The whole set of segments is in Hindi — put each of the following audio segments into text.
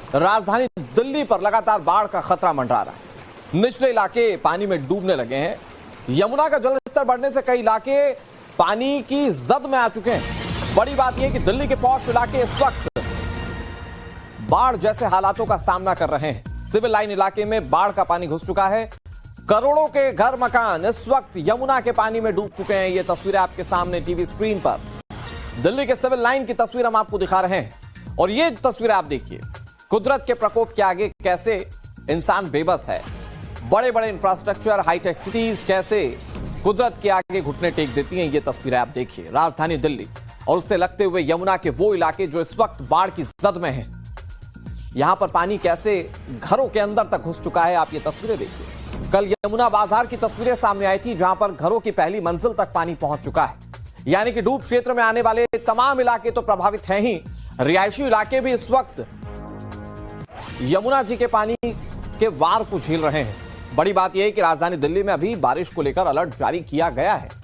राजधानी दिल्ली पर लगातार बाढ़ का खतरा मंडरा रहा है। निचले इलाके पानी में डूबने लगे हैं। यमुना का जलस्तर बढ़ने से कई इलाके पानी की जद में आ चुके हैं। बड़ी बात यह कि दिल्ली के पॉश इलाके इस वक्त बाढ़ जैसे हालातों का सामना कर रहे हैं। सिविल लाइन इलाके में बाढ़ का पानी घुस चुका है। करोड़ों के घर मकान इस वक्त यमुना के पानी में डूब चुके हैं। ये तस्वीरें आपके सामने टीवी स्क्रीन पर दिल्ली के सिविल लाइन की तस्वीर हम आपको दिखा रहे हैं। और ये तस्वीरें आप देखिए, कुदरत के प्रकोप के आगे कैसे इंसान बेबस है। बड़े बड़े इंफ्रास्ट्रक्चर, हाईटेक सिटीज कैसे कुदरत के आगे घुटने टेक देती हैं। ये तस्वीरें आप देखिए, राजधानी दिल्ली और उससे लगते हुए यमुना के वो इलाके जो इस वक्त बाढ़ की जद में हैं। यहां पर पानी कैसे घरों के अंदर तक घुस चुका है, आप ये तस्वीरें देखिए। कल यमुना बाजार की तस्वीरें सामने आई थी, जहां पर घरों की पहली मंजिल तक पानी पहुंच चुका है। यानी कि डूब क्षेत्र में आने वाले तमाम इलाके तो प्रभावित हैं ही, रिहायशी इलाके भी इस वक्त यमुना जी के पानी के वार को झेल रहे हैं। बड़ी बात यह है कि राजधानी दिल्ली में अभी बारिश को लेकर अलर्ट जारी किया गया है।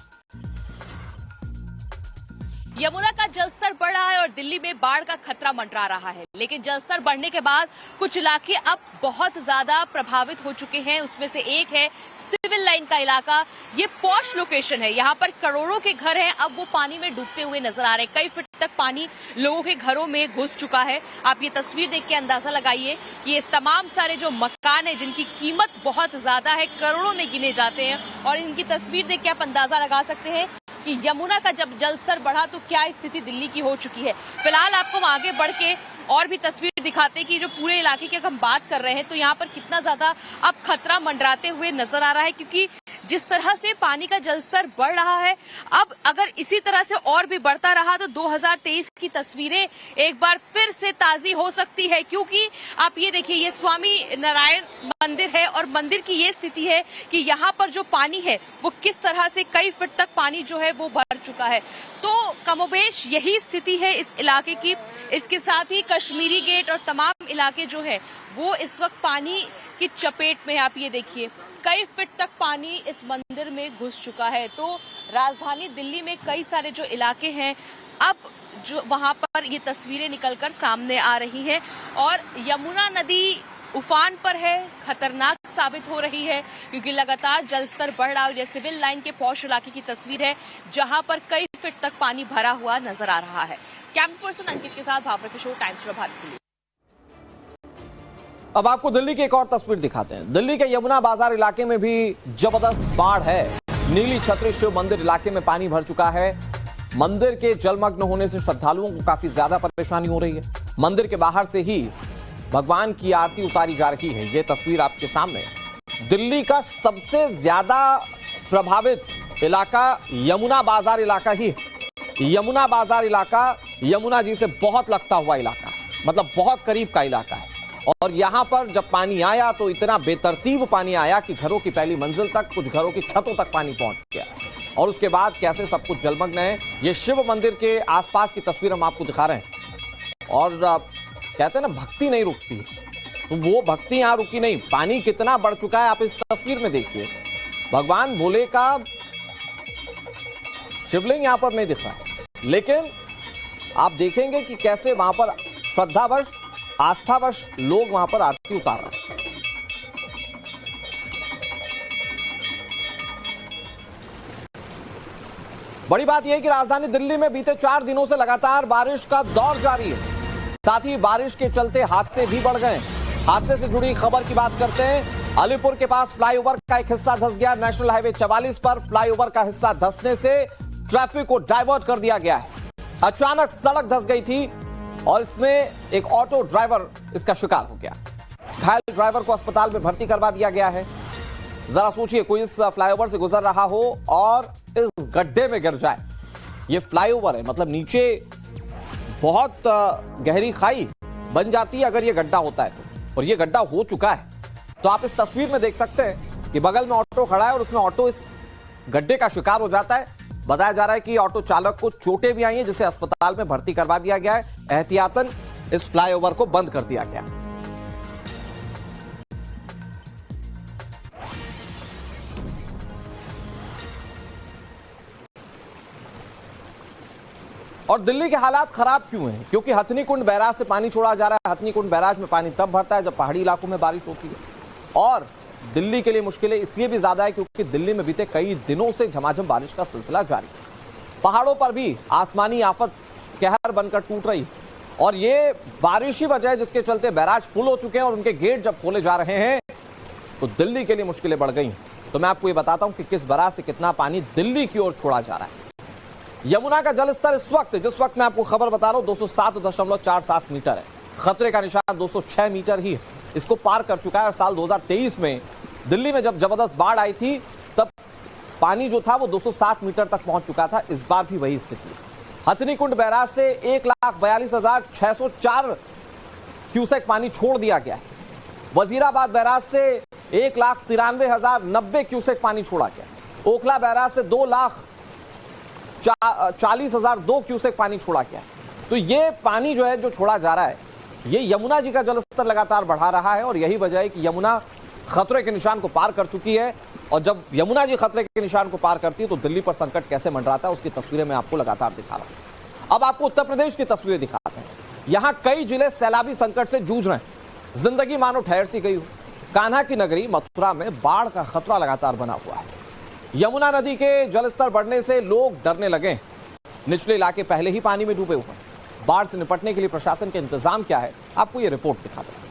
यमुना का जलस्तर बढ़ रहा है और दिल्ली में बाढ़ का खतरा मंडरा रहा है। लेकिन जलस्तर बढ़ने के बाद कुछ इलाके अब बहुत ज्यादा प्रभावित हो चुके हैं। उसमें से एक है सिविल लाइन का इलाका। ये पॉश लोकेशन है, यहाँ पर करोड़ों के घर हैं, अब वो पानी में डूबते हुए नजर आ रहे हैं। कई फीट तक पानी लोगों के घरों में घुस चुका है। आप ये तस्वीर देख के अंदाजा लगाइए कि ये तमाम सारे जो मकान है जिनकी कीमत बहुत ज्यादा है, करोड़ों में गिने जाते हैं। और इनकी तस्वीर देख के आप अंदाजा लगा सकते हैं कि यमुना का जब जलस्तर बढ़ा तो क्या स्थिति दिल्ली की हो चुकी है। फिलहाल आपको हम आगे बढ़ के और भी तस्वीर दिखाते हैं कि जो पूरे इलाके की अगर हम बात कर रहे हैं तो यहाँ पर कितना ज्यादा अब खतरा मंडराते हुए नजर आ रहा है। क्योंकि जिस तरह से पानी का जलस्तर बढ़ रहा है, अब अगर इसी तरह से और भी बढ़ता रहा तो 2023 की तस्वीरें एक बार फिर से ताजी हो सकती है। क्योंकि आप ये देखिए, ये स्वामी नारायण मंदिर है और मंदिर की ये स्थिति है कि यहाँ पर जो पानी है वो किस तरह से कई फीट तक पानी जो है वो भर चुका है। तो कमोबेश यही स्थिति है इस इलाके की। इसके साथ ही कश्मीरी गेट और तमाम इलाके जो है वो इस वक्त पानी की चपेट में है। आप ये देखिए, कई फीट तक पानी इस मंदिर में घुस चुका है। तो राजधानी दिल्ली में कई सारे जो इलाके हैं, अब जो वहां पर ये तस्वीरें निकलकर सामने आ रही हैं और यमुना नदी उफान पर है, खतरनाक साबित हो रही है क्योंकि लगातार जलस्तर बढ़ रहा है। ये सिविल लाइन के पॉश इलाके की तस्वीर है जहां पर कई फीट तक पानी भरा हुआ नजर आ रहा है। कैमरा पर्सन अंकित के साथ भावना किशोर, टाइम्स प्रभात के लिए। अब आपको दिल्ली की एक और तस्वीर दिखाते हैं। दिल्ली के यमुना बाजार इलाके में भी जबरदस्त बाढ़ है। नीली छतरी शिव मंदिर इलाके में पानी भर चुका है। मंदिर के जलमग्न होने से श्रद्धालुओं को काफी ज्यादा परेशानी हो रही है। मंदिर के बाहर से ही भगवान की आरती उतारी जा रही है। ये तस्वीर आपके सामने। दिल्ली का सबसे ज्यादा प्रभावित इलाका यमुना बाजार इलाका ही है। यमुना बाजार इलाका यमुना जी से बहुत लगता हुआ इलाका है, मतलब बहुत करीब का इलाका है। और यहां पर जब पानी आया तो इतना बेतरतीब पानी आया कि घरों की पहली मंजिल तक, कुछ घरों की छतों तक पानी पहुंच गया। और उसके बाद कैसे सब कुछ जलमग्न है। ये शिव मंदिर के आसपास की तस्वीर हम आपको दिखा रहे हैं। और कहते हैं ना, भक्ति नहीं रुकती, तो वो भक्ति यहां रुकी नहीं। पानी कितना बढ़ चुका है आप इस तस्वीर में देखिए। भगवान भोले का शिवलिंग यहां पर नहीं दिख रहा है, लेकिन आप देखेंगे कि कैसे वहां पर श्रद्धावश, आस्थावश लोग वहां पर आरती उतार रहे हैं। बड़ी बात यह है कि राजधानी दिल्ली में बीते 4 दिनों से लगातार बारिश का दौर जारी है। साथ ही बारिश के चलते हादसे भी बढ़ गए। हादसे से जुड़ी खबर की बात करते हैं। अलीपुर के पास फ्लाईओवर का एक हिस्सा धंस गया। नेशनल हाईवे 44 पर फ्लाईओवर का हिस्सा धंसने से ट्रैफिक को डाइवर्ट कर दिया गया है। अचानक सड़क धंस गई थी और इसमें एक ऑटो ड्राइवर इसका शिकार हो गया। घायल ड्राइवर को अस्पताल में भर्ती करवा दिया गया है। जरा सोचिए, कोई इस फ्लाईओवर से गुजर रहा हो और इस गड्ढे में गिर जाए। ये फ्लाईओवर है, मतलब नीचे बहुत गहरी खाई बन जाती है अगर ये गड्ढा होता है तो, और ये गड्ढा हो चुका है। तो आप इस तस्वीर में देख सकते हैं कि बगल में ऑटो खड़ा है और उसमें ऑटो इस गड्ढे का शिकार हो जाता है। बताया जा रहा है कि ऑटो चालक को चोटें भी आई हैं, जिसे अस्पताल में भर्ती करवा दिया गया है। एहतियातन इस फ्लाईओवर को बंद कर दिया गया। और दिल्ली के हालात खराब क्यों हैं? क्योंकि हथनी कुंड बैराज से पानी छोड़ा जा रहा है। हथनी कुंड बैराज में पानी तब भरता है जब पहाड़ी इलाकों में बारिश होती है, और दिल्ली के लिए मुश्किलें इसलिए भी ज्यादा है क्योंकि दिल्ली में बीते कई दिनों से झमाझम बारिश का सिलसिला जारी है। पहाड़ों पर भी आसमानी आफत कहर बनकर टूट रही है, और ये बारिश ही वजह है जिसके चलते बैराज फुल हो चुके हैं, और उनके गेट जब खोले जा रहे हैं तो दिल्ली के लिए मुश्किलें बढ़ गई। तो मैं आपको ये बताता हूं कि किस बैराज से कितना पानी दिल्ली की ओर छोड़ा जा रहा है। यमुना का जलस्तर जिस वक्त मैं आपको खबर बता रहा हूं 207.47 मीटर है। खतरे का निशान 206 मीटर ही है, इसको पार कर चुका है। और साल 2023 में दिल्ली में जब जबरदस्त बाढ़ आई थी तब पानी जो था वो 207 मीटर तक पहुंच चुका था। इस बार भी वही स्थिति है। हथनी कुंड बैराज से 1,42,604 क्यूसेक पानी छोड़ दिया गया है। वजीराबाद बैराज से 1,93,090 क्यूसेक पानी छोड़ा गया। ओखला बैराज से 2,40,002 क्यूसेक पानी छोड़ा गया। तो ये पानी जो है जो छोड़ा जा रहा है, ये यमुना जी का जलस्तर लगातार बढ़ा रहा है, और यही वजह है कि यमुना खतरे के निशान को पार कर चुकी है। और जब यमुना जी खतरे के निशान को पार करती है तो दिल्ली पर संकट कैसे मंडराता है उसकी तस्वीरें मैं आपको लगातार दिखा रहा हूं। अब आपको उत्तर प्रदेश की तस्वीरें दिखाते हैं। यहां कई जिले सैलाबी संकट से जूझ रहे हैं। जिंदगी मानो ठहर सी गई हो। कान्हा की नगरी मथुरा में बाढ़ का खतरा लगातार बना हुआ है। यमुना नदी के जलस्तर बढ़ने से लोग डरने लगे। निचले इलाके पहले ही पानी में डूबे हुए हैं। बाढ़ से निपटने के लिए प्रशासन के इंतजाम क्या है, आपको यह रिपोर्ट दिखाते हैं।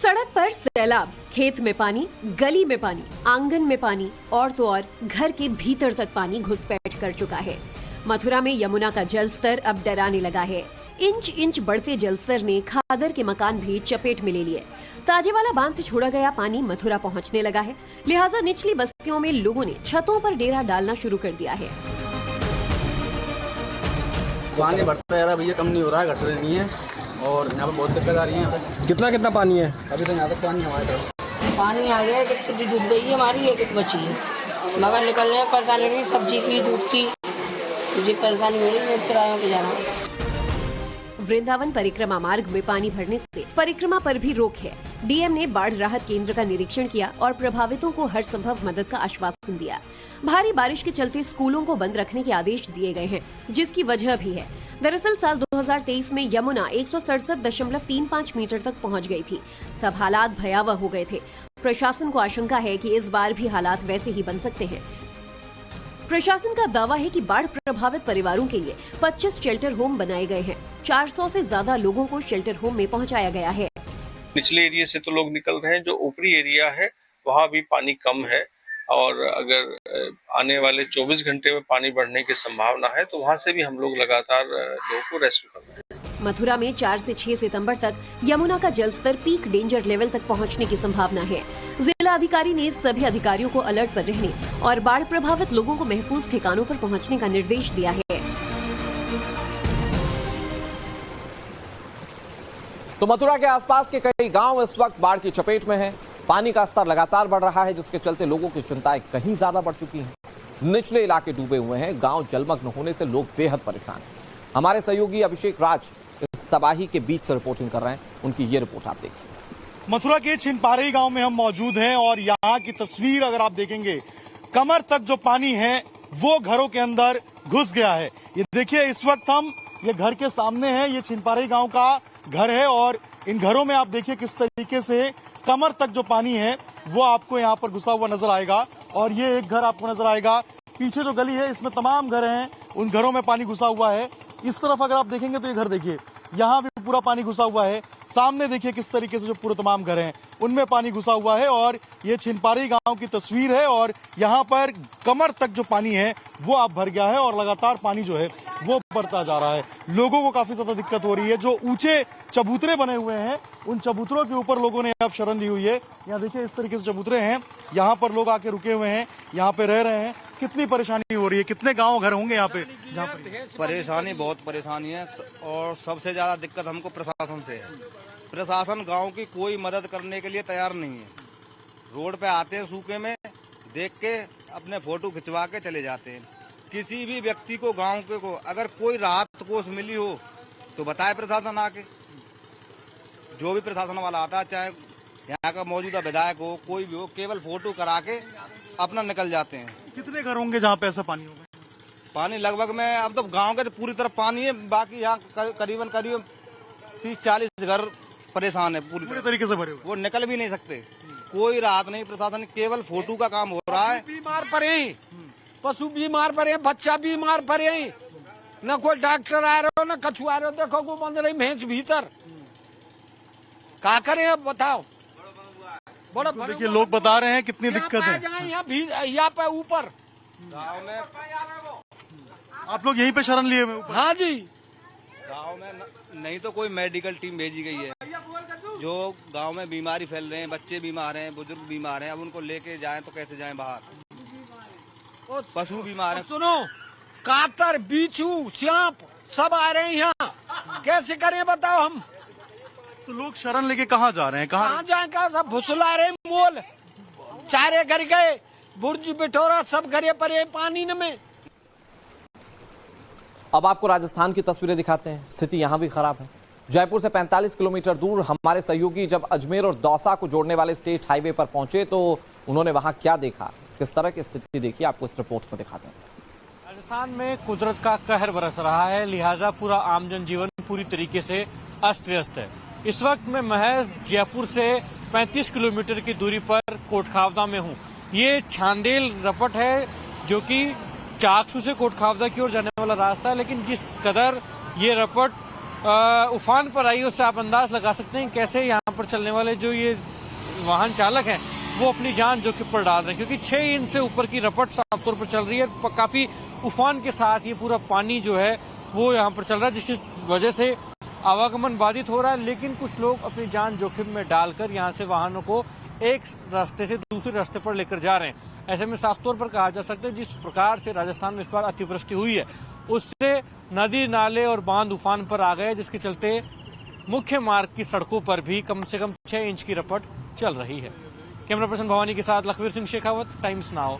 सड़क पर सैलाब, खेत में पानी, गली में पानी, आंगन में पानी, और तो और घर के भीतर तक पानी घुसपैठ कर चुका है। मथुरा में यमुना का जलस्तर अब डराने लगा है। इंच इंच बढ़ते जलस्तर ने खादर के मकान भी चपेट में ले लिए। ताजेवाला बांध से छोड़ा गया पानी मथुरा पहुंचने लगा है, लिहाजा निचली बस्तियों में लोगों ने छतों पर डेरा डालना शुरू कर दिया है। पानी बढ़ता जा रहा है भैया, कम नहीं हो रहा है, घट रही नहीं है, और यहाँ पे बहुत दिक्कत आ रही है। यहाँ पे कितना पानी है? अभी तो यहाँ तक पानी हमारे तरफ पानी आ गया, एक सब्जी डूब गई है हमारी, एक बची है, मगर निकलने में परेशानी नहीं, सब्जी की, दूध की मुझे परेशानी हो रही है, किरायों पे जाना। वृंदावन परिक्रमा मार्ग में पानी भरने से परिक्रमा पर भी रोक है। डीएम ने बाढ़ राहत केंद्र का निरीक्षण किया और प्रभावितों को हर संभव मदद का आश्वासन दिया। भारी बारिश के चलते स्कूलों को बंद रखने के आदेश दिए गए हैं, जिसकी वजह भी है। दरअसल साल 2023 में यमुना 167.35 मीटर तक पहुंच गई थी। तब हालात भयावह हो गए थे। प्रशासन को आशंका है कि इस बार भी हालात वैसे ही बन सकते हैं। प्रशासन का दावा है कि बाढ़ प्रभावित परिवारों के लिए 25 शेल्टर होम बनाए गए हैं। 400 से ज्यादा लोगों को शेल्टर होम में पहुंचाया गया है। निचले एरिया से तो लोग निकल रहे हैं, जो ऊपरी एरिया है वहाँ भी पानी कम है, और अगर आने वाले 24 घंटे में पानी बढ़ने की संभावना है तो वहाँ से भी हम लोग लगातार लोगों को रेस्क्यू कर रहे हैं। मथुरा में 4 से 6 सितंबर तक यमुना का जलस्तर पीक डेंजर लेवल तक पहुंचने की संभावना है। जिला अधिकारी ने सभी अधिकारियों को अलर्ट पर रहने और बाढ़ प्रभावित लोगों को महफूज ठिकानों पर पहुंचने का निर्देश दिया है। तो मथुरा के आसपास के कई गांव इस वक्त बाढ़ की चपेट में हैं। पानी का स्तर लगातार बढ़ रहा है, जिसके चलते लोगों की चिंताएं कहीं ज्यादा बढ़ चुकी हैं। निचले इलाके डूबे हुए हैं, गांव जलमग्न होने से लोग बेहद परेशान हैं। हमारे सहयोगी अभिषेक राज इस तबाही के बीच से रिपोर्टिंग कर रहे हैं, उनकी ये रिपोर्ट आप देखिए। मथुरा के छिनपारी गांव में हम मौजूद हैं और यहाँ की तस्वीर अगर आप देखेंगे, कमर तक जो पानी है वो घरों के अंदर घुस गया है। ये देखिए, इस वक्त हम ये घर के सामने हैं, ये छिनपारी गांव का घर है, और इन घरों में आप देखिए किस तरीके से कमर तक जो पानी है वो आपको यहाँ पर घुसा हुआ नजर आएगा। और ये एक घर आपको नजर आएगा, पीछे जो गली है इसमें तमाम घर हैं, उन घरों में पानी घुसा हुआ है। इस तरफ अगर आप देखेंगे तो ये घर देखिए, यहाँ भी पूरा पानी घुसा हुआ है। सामने देखिए किस तरीके से जो पूरे तमाम घर हैं उनमें पानी घुसा हुआ है, और ये छिनपारी गांव की तस्वीर है। और यहाँ पर कमर तक जो पानी है वो अब भर गया है, और लगातार पानी जो है वो बढ़ता जा रहा है। लोगों को काफी ज्यादा दिक्कत हो रही है। जो ऊंचे चबूतरे बने हुए हैं उन चबूतरों के ऊपर लोगों ने अब शरण ली हुई है। यहाँ देखिए इस तरीके से चबूतरे हैं, यहाँ पर लोग आके रुके हुए हैं, यहाँ पे रह रहे हैं। कितनी परेशानी हो रही है, कितने गांव घर होंगे यहाँ पे? जहाँ पे परेशानी, बहुत परेशानी है, और सबसे ज्यादा दिक्कत हमको प्रशासन से है। प्रशासन गांव की कोई मदद करने के लिए तैयार नहीं है। रोड पे आते हैं सूखे में, देख के अपने फोटो खिंचवा के चले जाते हैं। किसी भी व्यक्ति को, गांव के को अगर कोई राहत कोष मिली हो तो बताए प्रशासन आके। जो भी प्रशासन वाला आता है, चाहे यहाँ का मौजूदा विधायक हो, कोई भी हो, केवल फोटो करा के अपना निकल जाते हैं। कितने घर होंगे जहाँ पे ऐसा पानी होगा? पानी लगभग में अब तो गांव के तो पूरी तरफ पानी है, बाकी यहाँ करीबन 30-40 घर परेशान है, पूरी तरीके से भरे हुए, वो निकल भी नहीं सकते। कोई राहत नहीं, प्रशासन केवल फोटो का काम हो रहा है। बीमार पड़े, पशु बीमार पड़े, बच्चा बीमार पड़े, न कोई डॉक्टर आ रहे हो न कछु आ रहे हो। देखो को बंद रही भैंस भीतर, क्या करें अब बताओ। बड़ा तो देखिए लोग बता रहे हैं कितनी दिक्कत है। यहाँ पे ऊपर गाँव में आप लोग यहीं पे शरण लिए हुए? हाँ जी, गांव में नहीं तो कोई मेडिकल टीम भेजी गई है। जो गांव में बीमारी फैल रहे हैं, बच्चे बीमार हैं, बुजुर्ग बीमार हैं, अब उनको लेके जाएं तो कैसे जाएं बाहर। पशु बीमार हैं। सुनो, कातर, बीचू, सांप सब आ रहे हैं यहाँ, कैसे करें बताओ हम। तो लोग शरण लेके कहाँ जा रहे हैं? कहाँ जाए, कहाँ सब भुसला रहे मोल, चारे घर गए, बुर्ज बिठोरा सब घरे पड़े पानी में। अब आपको राजस्थान की तस्वीरें दिखाते हैं। स्थिति यहां भी खराब है। जयपुर से 45 किलोमीटर दूर हमारे सहयोगी जब अजमेर और दौसा को जोड़ने वाले स्टेट हाईवे पर पहुंचे तो उन्होंने वहां क्या देखा, किस तरह की स्थिति देखी, आपको इस रिपोर्ट में दिखाते हैं। राजस्थान में कुदरत का कहर बरस रहा है, लिहाजा पूरा आम जनजीवन पूरी तरीके से अस्त व्यस्त है। इस वक्त मैं महज जयपुर से 35 किलोमीटर की दूरी पर कोटखावदा में हूँ। ये छांदेल रपट है जो कि चाकसू से कोटखावदा की ओर जाने वाला रास्ता है, लेकिन जिस कदर ये रपट उफान पर आई उससे आप अंदाज लगा सकते हैं कैसे यहाँ पर चलने वाले जो ये वाहन चालक हैं वो अपनी जान जोखिम पर डाल रहे हैं, क्योंकि 6 इंच से ऊपर की रपट साफ तौर पर चल रही है। काफी उफान के साथ ये पूरा पानी जो है वो यहाँ पर चल रहा है, जिसकी वजह से आवागमन बाधित हो रहा है। लेकिन कुछ लोग अपनी जान जोखिम में डालकर यहाँ से वाहनों को एक रास्ते से दूसरे रास्ते पर लेकर जा रहे हैं। ऐसे में साफ तौर पर कहा जा सकता है जिस प्रकार से राजस्थान में इस बार अतिवृष्टि हुई है उससे नदी नाले और बांध उफान पर आ गए, जिसके चलते मुख्य मार्ग की सड़कों पर भी कम से कम 6 इंच की रपट चल रही है। कैमरा पर्सन भवानी के साथ लखवीर सिंह शेखावत, टाइम्स नाउ,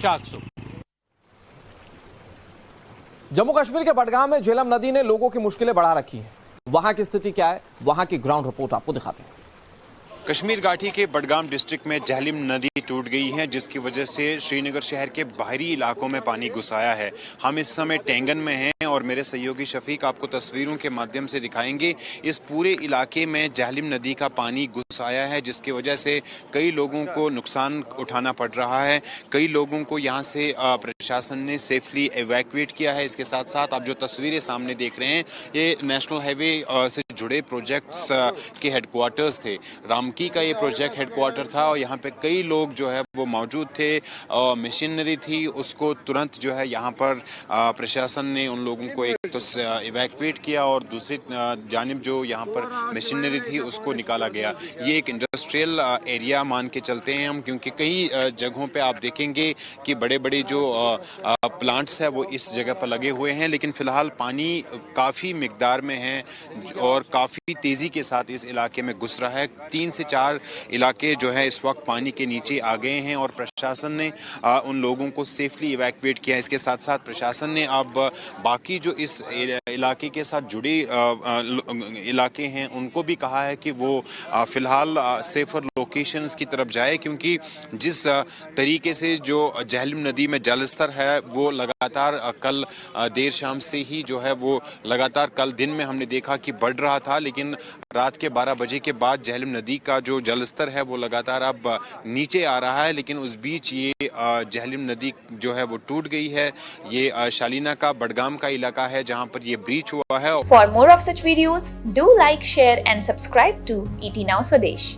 चाकसू। जम्मू कश्मीर के बडगाम में झेलम नदी ने लोगों की मुश्किलें बढ़ा रखी हैं। वहां की स्थिति क्या है, वहां की ग्राउंड रिपोर्ट आपको दिखाते हैं। कश्मीर घाटी के बडगाम डिस्ट्रिक्ट में झेलम नदी टूट गई है, जिसकी वजह से श्रीनगर शहर के बाहरी इलाकों में पानी घुस आया है। हम इस समय टेंगन में हैं और मेरे सहयोगी शफीक आपको तस्वीरों के माध्यम से दिखाएंगे। इस पूरे इलाके में झेलम नदी का पानी घुस आया है, जिसकी वजह से कई लोगों को नुकसान उठाना पड़ रहा है। कई लोगों को यहाँ से प्रशासन ने सेफली एवैक्यूएट किया है। इसके साथ साथ आप जो तस्वीरें सामने देख रहे हैं ये नेशनल हाईवे से जुड़े प्रोजेक्ट्स के हेडक्वार्टर्स थे। रामकी का ये प्रोजेक्ट हेडक्वार्टर था और यहाँ पे कई लोग जो है वो मौजूद थे। मशीनरी थी उसको तुरंत जो है यहाँ पर प्रशासन ने उन लोगों को एक तो इवैक्यूएट किया और दूसरी जानिब जो यहाँ पर मशीनरी थी उसको निकाला गया। ये एक इंडस्ट्रियल एरिया मान के चलते हैं हम, क्योंकि कई जगहों पे आप देखेंगे कि बड़े बड़े जो प्लांट्स है वो इस जगह पर लगे हुए हैं, लेकिन फिलहाल पानी काफ़ी मिकदार में है और काफ़ी तेज़ी के साथ इस इलाके में घुस रहा है। 3 से 4 इलाके जो है इस वक्त पानी के नीचे आ गए हैं और प्रशासन ने उन लोगों को सेफली इवैक्यूएट किया। इसके साथ साथ प्रशासन ने अब बाकी जो इस इलाके के साथ जुड़े इलाके हैं उनको भी कहा है कि वो फिलहाल सेफर लोकेशंस की तरफ जाए, क्योंकि जिस तरीके से जो झेलम नदी में जलस्तर है वो लगातार कल देर शाम से ही जो है वो लगातार कल दिन में हमने देखा कि बढ़ रहा था, लेकिन रात के 12 बजे के बाद झेलम नदी का जो जलस्तर है वो लगातार अब नीचे आ रहा है। लेकिन उस बीच ये झेलम नदी जो है वो टूट गई है। ये शालीना का बडगाम का इलाका है जहां पर ये ब्रीच हुआ है। For more of such videos do like, share and subscribe to ET Now Swadesh।